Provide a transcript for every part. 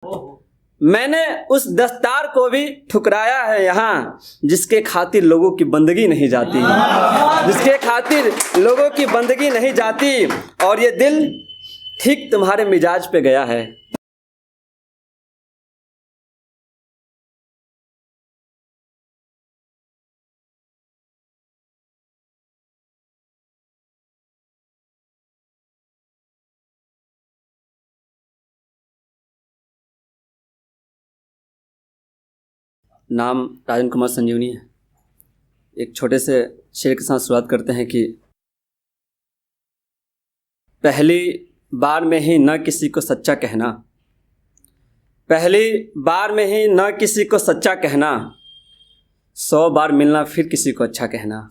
मैंने उस दस्तार को भी ठुकराया है यहाँ, जिसके खातिर लोगों की बंदगी नहीं जाती, जिसके खातिर लोगों की बंदगी नहीं जाती। और ये दिल ठीक तुम्हारे मिजाज पे गया है। नाम राजन कुमार संजीवनी है। एक छोटे से शेर के साथ शुरुआत करते हैं कि पहली बार में ही न किसी को सच्चा कहना, पहली बार में ही न किसी को सच्चा कहना, 100 बार मिलना फिर किसी को अच्छा कहना,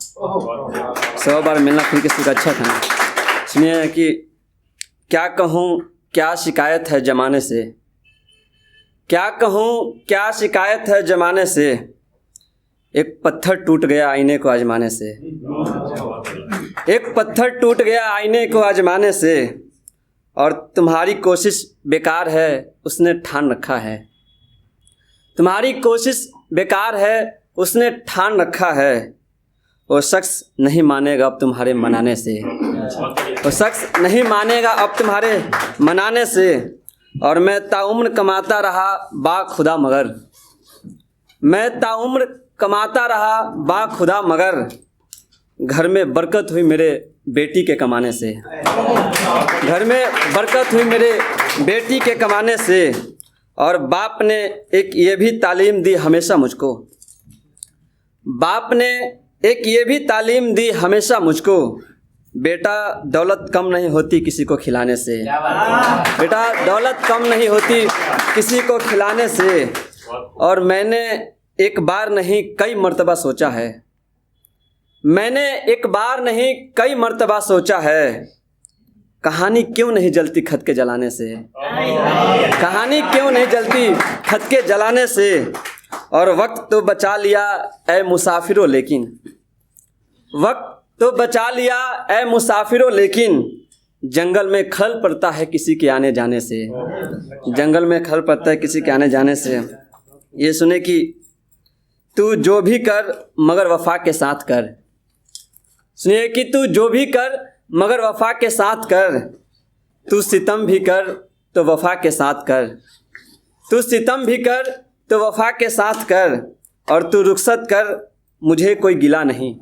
100 बार मिलना फिर किसी को अच्छा कहना। सुनिए कि क्या कहूँ क्या शिकायत है ज़माने से, क्या कहूँ क्या शिकायत है ज़माने से, एक पत्थर टूट गया आईने को आजमाने से, एक पत्थर टूट गया आईने को आजमाने से, और तुम्हारी कोशिश बेकार है उसने ठान रखा है, तुम्हारी कोशिश बेकार है उसने ठान रखा है। वो शख्स नहीं मानेगा अब तुम्हारे मनाने से, वो शख्स नहीं मानेगा अब तुम्हारे मनाने से। और मैं ताउम्र कमाता रहा बाखुदा मगर, मैं ताउम्र कमाता रहा बाखुदा मगर, घर में बरकत हुई मेरे बेटी के कमाने से, घर में बरकत हुई मेरे बेटी के कमाने से। और बाप ने एक ये भी तालीम दी हमेशा मुझको, बाप ने एक ये भी तालीम दी हमेशा मुझको, बेटा दौलत कम नहीं होती किसी को खिलाने से, बेटा दौलत कम नहीं होती किसी को खिलाने से। और मैंने एक बार नहीं कई मर्तबा सोचा है, मैंने एक बार नहीं कई मर्तबा सोचा है, कहानी क्यों नहीं जलती खत के जलाने से, कहानी क्यों नहीं जलती खत के जलाने से। और वक्त तो बचा लिया ऐ मुसाफिरों लेकिन, वक्त तो बचा लिया ऐ मुसाफिरों लेकिन, जंगल में खलल पड़ता है किसी के आने जाने से, जंगल में खलल पड़ता है किसी के आने जाने से। ये सुने कि तू जो भी कर मगर वफा के साथ कर, सुनिए कि तू जो भी कर मगर वफा के साथ कर, तू सितम भी कर तो वफा के साथ कर, तू सितम भी कर तो वफा के साथ कर। और तू रुखसत कर मुझे कोई गिला नहीं,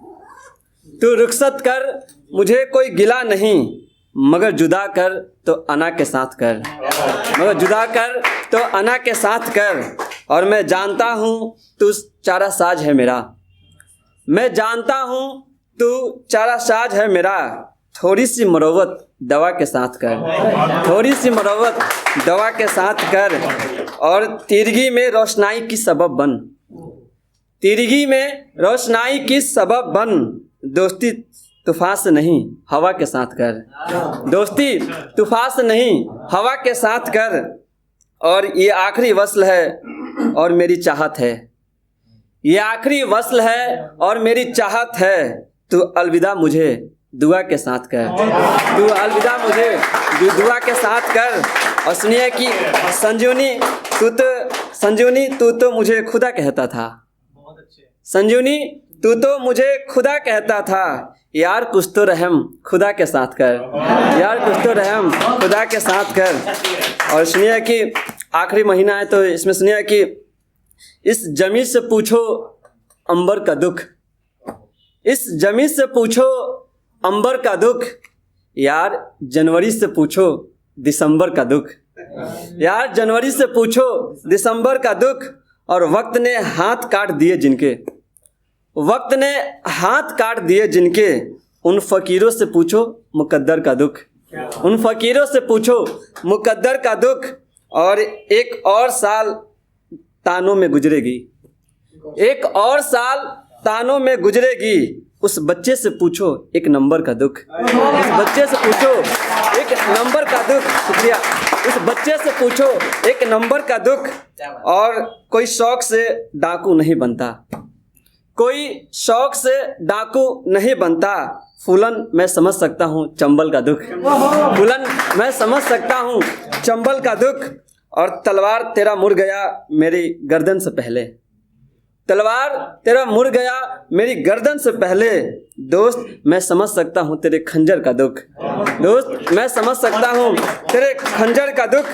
तू रुखसत कर मुझे कोई गिला नहीं, मगर जुदा कर तो अना के साथ कर, मगर जुदा कर तो अना के साथ कर। और मैं जानता हूँ तू चारा साज है मेरा, मैं जानता हूँ तू चारा साज है मेरा, थोड़ी सी मरोवत दवा के साथ कर, थोड़ी सी मरोवत दवा के साथ कर। और तिरगी में रोशनाई की सबब बन, तिरगी में रोशनाई की सबब बन, दोस्ती तूफान से नहीं हवा के साथ कर, दोस्ती तूफान से नहीं हवा के साथ कर। और ये आखिरी वस्ल है और मेरी चाहत है, ये आखिरी वस्ल है और मेरी चाहत है, तू अलविदा मुझे दुआ के साथ कर, तू अलविदा मुझे दुआ के साथ कर। और सुनिए कि संजीवनी तू तो मुझे खुदा कहता था, संजीवनी तू तो मुझे खुदा कहता था, यार कुछ तो रहम खुदा के साथ कर, यार कुछ तो रहम खुदा के साथ कर। और सुनिए कि आखिरी महीना है तो इसमें सुनिए कि इस जमीन से पूछो अंबर का दुख, इस जमीन से पूछो अंबर का दुख, यार जनवरी से पूछो दिसंबर का दुख, यार जनवरी से पूछो दिसंबर का दुख। और वक्त ने हाथ काट दिए जिनके, वक्त ने हाथ काट दिए जिनके, उन फ़कीरों से पूछो मुकद्दर का दुख, उन फ़कीरों से पूछो मुकद्दर का दुख। और एक और साल तानों में गुजरेगी, एक और साल तानों में गुजरेगी, उस बच्चे से पूछो एक नंबर का दुख, उस बच्चे से पूछो एक नंबर का दुख। शुक्रिया। उस बच्चे से पूछो एक नंबर का दुख। और कोई शौक से डाकू नहीं बनता, कोई शौक से डाकू नहीं बनता, फूलन मैं समझ सकता हूँ चंबल का दुख, फूलन मैं समझ सकता हूँ चंबल का दुख। और तलवार तेरा मुड़ गया मेरी गर्दन से पहले। तलवार तेरा मुड़ गया मेरी गर्दन से पहले। दोस्त मैं समझ सकता हूँ तेरे खंजर का दुख। दोस्त मैं समझ सकता हूँ तेरे खंजर का दुख।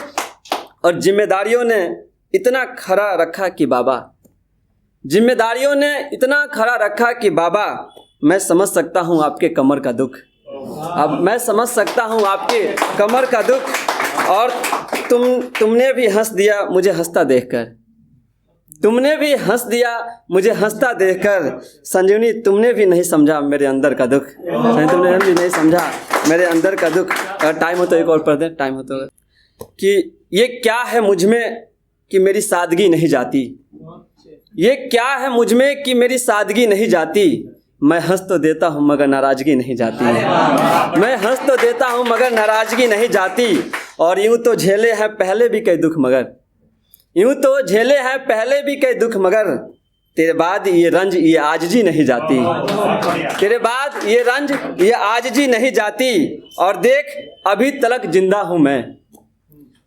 और जिम्मेदारियों ने इतना खरा रखा कि बाबा, जिम्मेदारियों ने इतना खरा रखा कि बाबा, मैं समझ सकता हूँ आपके कमर का दुख। अब मैं समझ सकता हूँ आपके कमर का दुख। और तुमने भी हंस दिया मुझे हंसता देखकर। तुमने भी हंस दिया मुझे हंसता देखकर। संजीवनी तुमने भी नहीं समझा मेरे अंदर का दुख। तुमने भी नहीं समझा मेरे अंदर का दुख। अगर टाइम हो तो एक और पढ़ दें, टाइम हो तो। कि ये क्या है मुझ में कि मेरी सादगी नहीं जाती। ये क्या है मुझ में कि मेरी सादगी नहीं जाती। मैं हंस तो देता हूँ मगर नाराज़गी नहीं जाती। मैं हंस तो देता हूँ मगर नाराज़गी नहीं जाती। और यूँ तो झेले हैं पहले भी कई दुख मगर, यूँ तो झेले हैं पहले भी कई दुख मगर, तेरे बाद ये रंज ये आजिज़ी नहीं जाती। तेरे बाद ये रंज ये आजिज़ी नहीं जाती। और देख अभी तलक जिंदा हूँ मैं।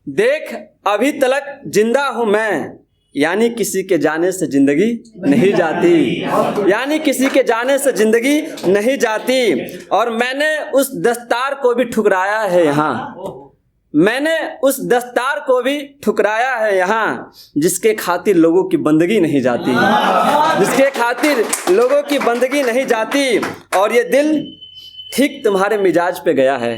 देख अभी तलक जिंदा हूँ मैं। यानी किसी के जाने से जिंदगी नहीं जाती। यानी किसी के जाने से जिंदगी नहीं जाती। और मैंने उस दस्तार को भी ठुकराया है यहाँ। मैंने उस दस्तार को भी ठुकराया है यहाँ, जिसके खातिर लोगों की बंदगी नहीं जाती। जिसके खातिर लोगों की बंदगी नहीं जाती। और ये दिल ठीक तुम्हारे मिजाज पे गया है।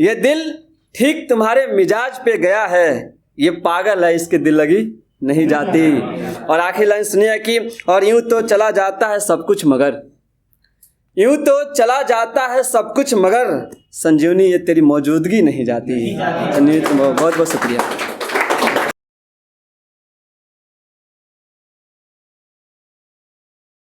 ये दिल ठीक तुम्हारे मिजाज पे गया है। ये पागल है इसके दिल लगी नहीं जाती। और आखिरी लाइन सुनिए कि और यूं तो चला जाता है सब कुछ मगर, यूं तो चला जाता है सब कुछ मगर, संजीवनी ये तेरी मौजूदगी नहीं जाती। संजीवनी बहुत बहुत शुक्रिया।